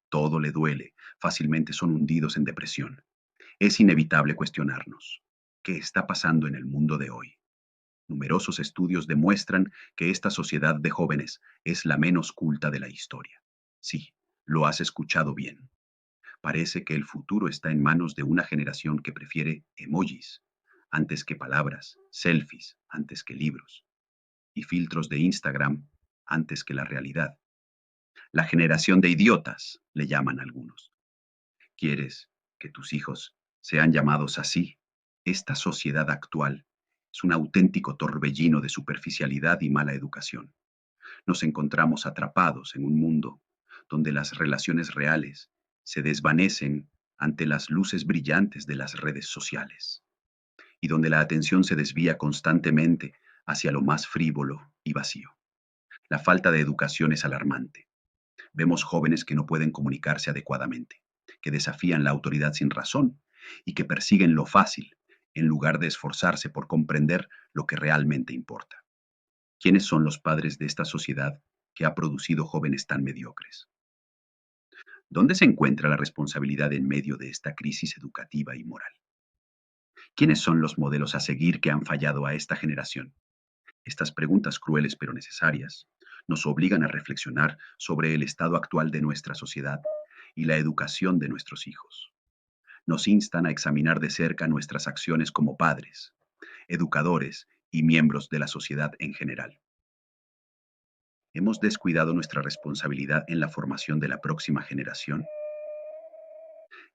todo le duele, fácilmente son hundidos en depresión. Es inevitable cuestionarnos, ¿qué está pasando en el mundo de hoy? Numerosos estudios demuestran que esta sociedad de jóvenes es la menos culta de la historia. Sí, lo has escuchado bien. Parece que el futuro está en manos de una generación que prefiere emojis antes que palabras, selfies antes que libros y filtros de Instagram antes que la realidad. La generación de idiotas, le llaman algunos. ¿Quieres que tus hijos sean llamados así? Esta sociedad actual es un auténtico torbellino de superficialidad y mala educación. Nos encontramos atrapados en un mundo donde las relaciones reales se desvanecen ante las luces brillantes de las redes sociales y donde la atención se desvía constantemente hacia lo más frívolo y vacío. La falta de educación es alarmante. Vemos jóvenes que no pueden comunicarse adecuadamente, que desafían la autoridad sin razón y que persiguen lo fácil en lugar de esforzarse por comprender lo que realmente importa. ¿Quiénes son los padres de esta sociedad que ha producido jóvenes tan mediocres? ¿Dónde se encuentra la responsabilidad en medio de esta crisis educativa y moral? ¿Quiénes son los modelos a seguir que han fallado a esta generación? Estas preguntas crueles pero necesarias nos obligan a reflexionar sobre el estado actual de nuestra sociedad y la educación de nuestros hijos. Nos instan a examinar de cerca nuestras acciones como padres, educadores y miembros de la sociedad en general. ¿Hemos descuidado nuestra responsabilidad en la formación de la próxima generación?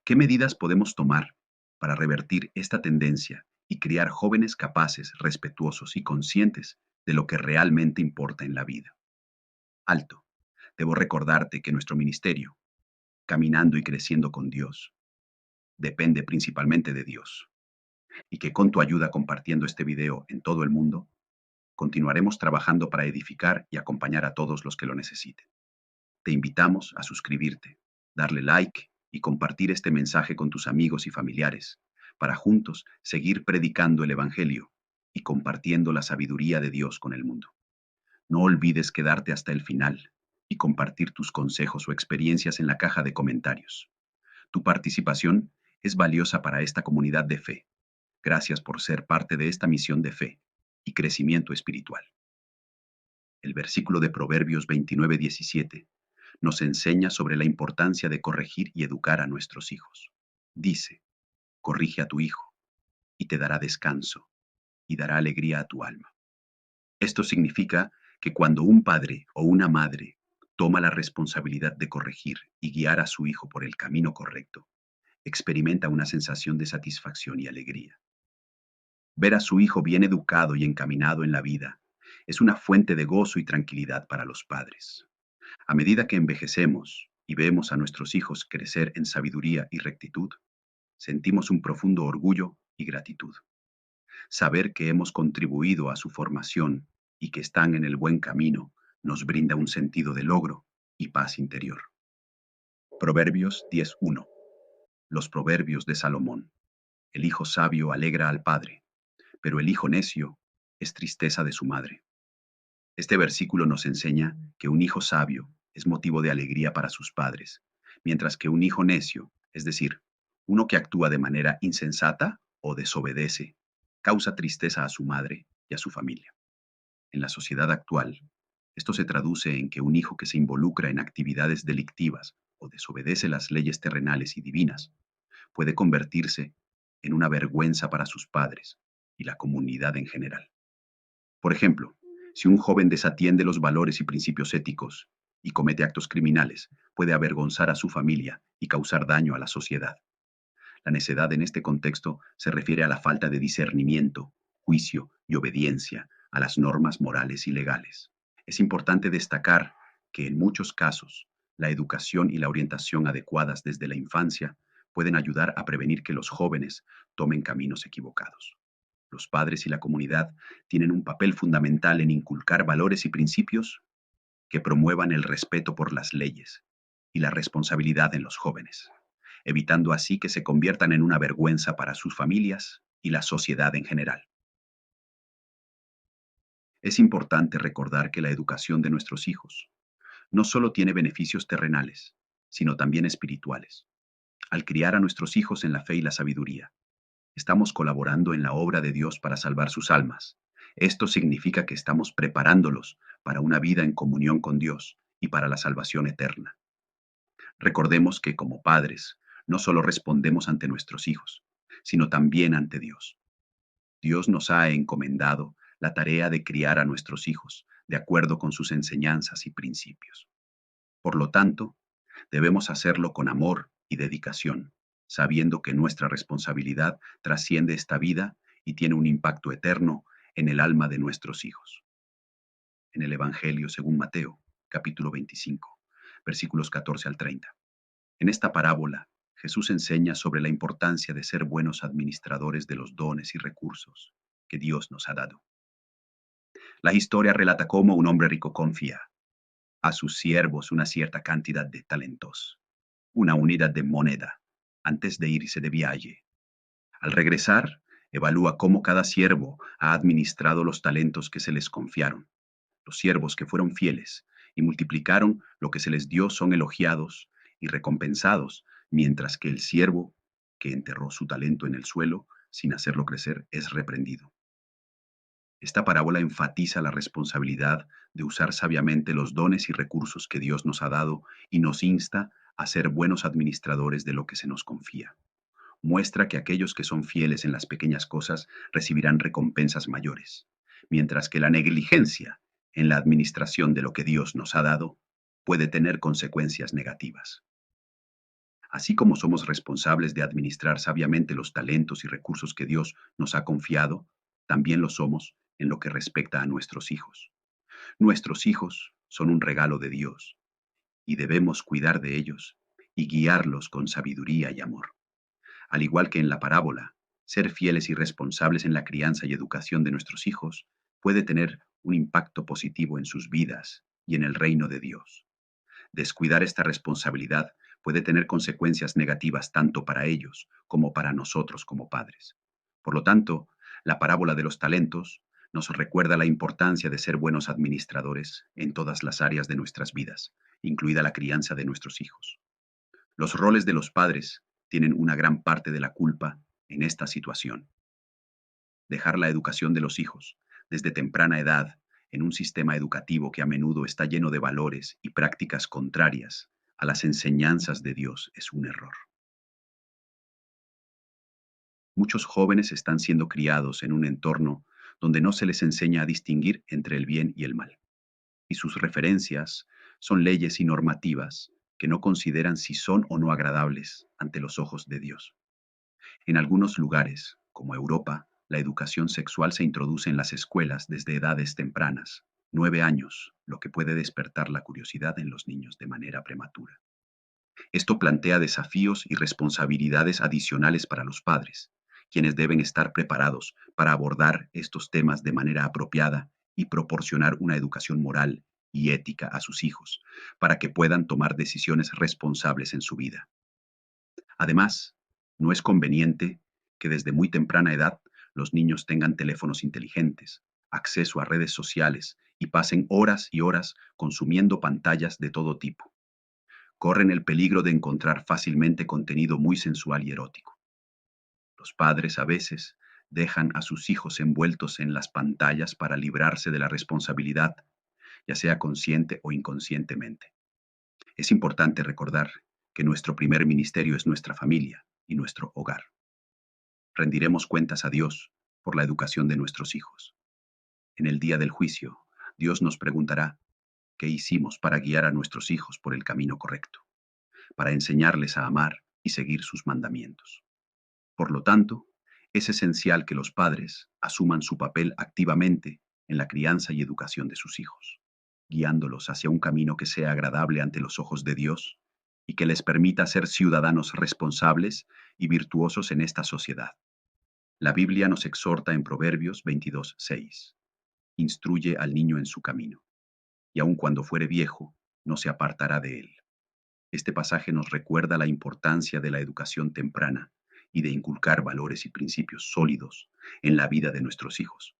¿Qué medidas podemos tomar para revertir esta tendencia y criar jóvenes capaces, respetuosos y conscientes de lo que realmente importa en la vida? Alto. Debo recordarte que nuestro ministerio, Caminando y Creciendo con Dios, depende principalmente de Dios, y que con tu ayuda compartiendo este video en todo el mundo, continuaremos trabajando para edificar y acompañar a todos los que lo necesiten. Te invitamos a suscribirte, darle like y compartir este mensaje con tus amigos y familiares, para juntos seguir predicando el Evangelio y compartiendo la sabiduría de Dios con el mundo. No olvides quedarte hasta el final y compartir tus consejos o experiencias en la caja de comentarios. Tu participación es valiosa para esta comunidad de fe. Gracias por ser parte de esta misión de fe y crecimiento espiritual. El versículo de Proverbios 29:17 nos enseña sobre la importancia de corregir y educar a nuestros hijos. Dice, corrige a tu hijo y te dará descanso y dará alegría a tu alma. Esto significa que cuando un padre o una madre toma la responsabilidad de corregir y guiar a su hijo por el camino correcto, experimenta una sensación de satisfacción y alegría. Ver a su hijo bien educado y encaminado en la vida es una fuente de gozo y tranquilidad para los padres. A medida que envejecemos y vemos a nuestros hijos crecer en sabiduría y rectitud, sentimos un profundo orgullo y gratitud. Saber que hemos contribuido a su formación y que están en el buen camino nos brinda un sentido de logro y paz interior. Proverbios 10:1. Los proverbios de Salomón. El hijo sabio alegra al padre, pero el hijo necio es tristeza de su madre. Este versículo nos enseña que un hijo sabio es motivo de alegría para sus padres, mientras que un hijo necio, es decir, uno que actúa de manera insensata o desobedece, causa tristeza a su madre y a su familia. En la sociedad actual, esto se traduce en que un hijo que se involucra en actividades delictivas o desobedece las leyes terrenales y divinas puede convertirse en una vergüenza para sus padres y la comunidad en general. Por ejemplo, si un joven desatiende los valores y principios éticos y comete actos criminales, puede avergonzar a su familia y causar daño a la sociedad. La necedad en este contexto se refiere a la falta de discernimiento, juicio y obediencia a las normas morales y legales. Es importante destacar que en muchos casos, la educación y la orientación adecuadas desde la infancia pueden ayudar a prevenir que los jóvenes tomen caminos equivocados. Los padres y la comunidad tienen un papel fundamental en inculcar valores y principios que promuevan el respeto por las leyes y la responsabilidad en los jóvenes, evitando así que se conviertan en una vergüenza para sus familias y la sociedad en general. Es importante recordar que la educación de nuestros hijos no solo tiene beneficios terrenales, sino también espirituales. Al criar a nuestros hijos en la fe y la sabiduría, estamos colaborando en la obra de Dios para salvar sus almas. Esto significa que estamos preparándolos para una vida en comunión con Dios y para la salvación eterna. Recordemos que como padres, no solo respondemos ante nuestros hijos, sino también ante Dios. Dios nos ha encomendado la tarea de criar a nuestros hijos de acuerdo con sus enseñanzas y principios. Por lo tanto, debemos hacerlo con amor y dedicación, sabiendo que nuestra responsabilidad trasciende esta vida y tiene un impacto eterno en el alma de nuestros hijos. En el Evangelio según Mateo, capítulo 25, versículos 14 al 30. En esta parábola, Jesús enseña sobre la importancia de ser buenos administradores de los dones y recursos que Dios nos ha dado. La historia relata cómo un hombre rico confía a sus siervos una cierta cantidad de talentos, una unidad de moneda, antes de irse de viaje. Al regresar, evalúa cómo cada siervo ha administrado los talentos que se les confiaron. Los siervos que fueron fieles y multiplicaron lo que se les dio son elogiados y recompensados, mientras que el siervo que enterró su talento en el suelo sin hacerlo crecer es reprendido. Esta parábola enfatiza la responsabilidad de usar sabiamente los dones y recursos que Dios nos ha dado y nos insta a ser buenos administradores de lo que se nos confía. Muestra que aquellos que son fieles en las pequeñas cosas recibirán recompensas mayores, mientras que la negligencia en la administración de lo que Dios nos ha dado puede tener consecuencias negativas. Así como somos responsables de administrar sabiamente los talentos y recursos que Dios nos ha confiado, también lo somos en lo que respecta a nuestros hijos. Nuestros hijos son un regalo de Dios y debemos cuidar de ellos y guiarlos con sabiduría y amor. Al igual que en la parábola, ser fieles y responsables en la crianza y educación de nuestros hijos puede tener un impacto positivo en sus vidas y en el reino de Dios. Descuidar esta responsabilidad puede tener consecuencias negativas tanto para ellos como para nosotros como padres. Por lo tanto, la parábola de los talentos nos recuerda la importancia de ser buenos administradores en todas las áreas de nuestras vidas, incluida la crianza de nuestros hijos. Los roles de los padres tienen una gran parte de la culpa en esta situación. Dejar la educación de los hijos desde temprana edad en un sistema educativo que a menudo está lleno de valores y prácticas contrarias a las enseñanzas de Dios es un error. Muchos jóvenes están siendo criados en un entorno donde no se les enseña a distinguir entre el bien y el mal, y sus referencias son leyes y normativas que no consideran si son o no agradables ante los ojos de Dios. En algunos lugares, como Europa, la educación sexual se introduce en las escuelas desde edades tempranas, 9 años, lo que puede despertar la curiosidad en los niños de manera prematura. Esto plantea desafíos y responsabilidades adicionales para los padres, quienes deben estar preparados para abordar estos temas de manera apropiada y proporcionar una educación moral y ética a sus hijos, para que puedan tomar decisiones responsables en su vida. Además, no es conveniente que desde muy temprana edad los niños tengan teléfonos inteligentes, acceso a redes sociales y pasen horas y horas consumiendo pantallas de todo tipo. Corren el peligro de encontrar fácilmente contenido muy sensual y erótico. Los padres a veces dejan a sus hijos envueltos en las pantallas para librarse de la responsabilidad, ya sea consciente o inconscientemente. Es importante recordar que nuestro primer ministerio es nuestra familia y nuestro hogar. Rendiremos cuentas a Dios por la educación de nuestros hijos. En el día del juicio, Dios nos preguntará qué hicimos para guiar a nuestros hijos por el camino correcto, para enseñarles a amar y seguir sus mandamientos. Por lo tanto, es esencial que los padres asuman su papel activamente en la crianza y educación de sus hijos, guiándolos hacia un camino que sea agradable ante los ojos de Dios y que les permita ser ciudadanos responsables y virtuosos en esta sociedad. La Biblia nos exhorta en Proverbios 22:6. Instruye al niño en su camino, y aun cuando fuere viejo, no se apartará de él. Este pasaje nos recuerda la importancia de la educación temprana y de inculcar valores y principios sólidos en la vida de nuestros hijos.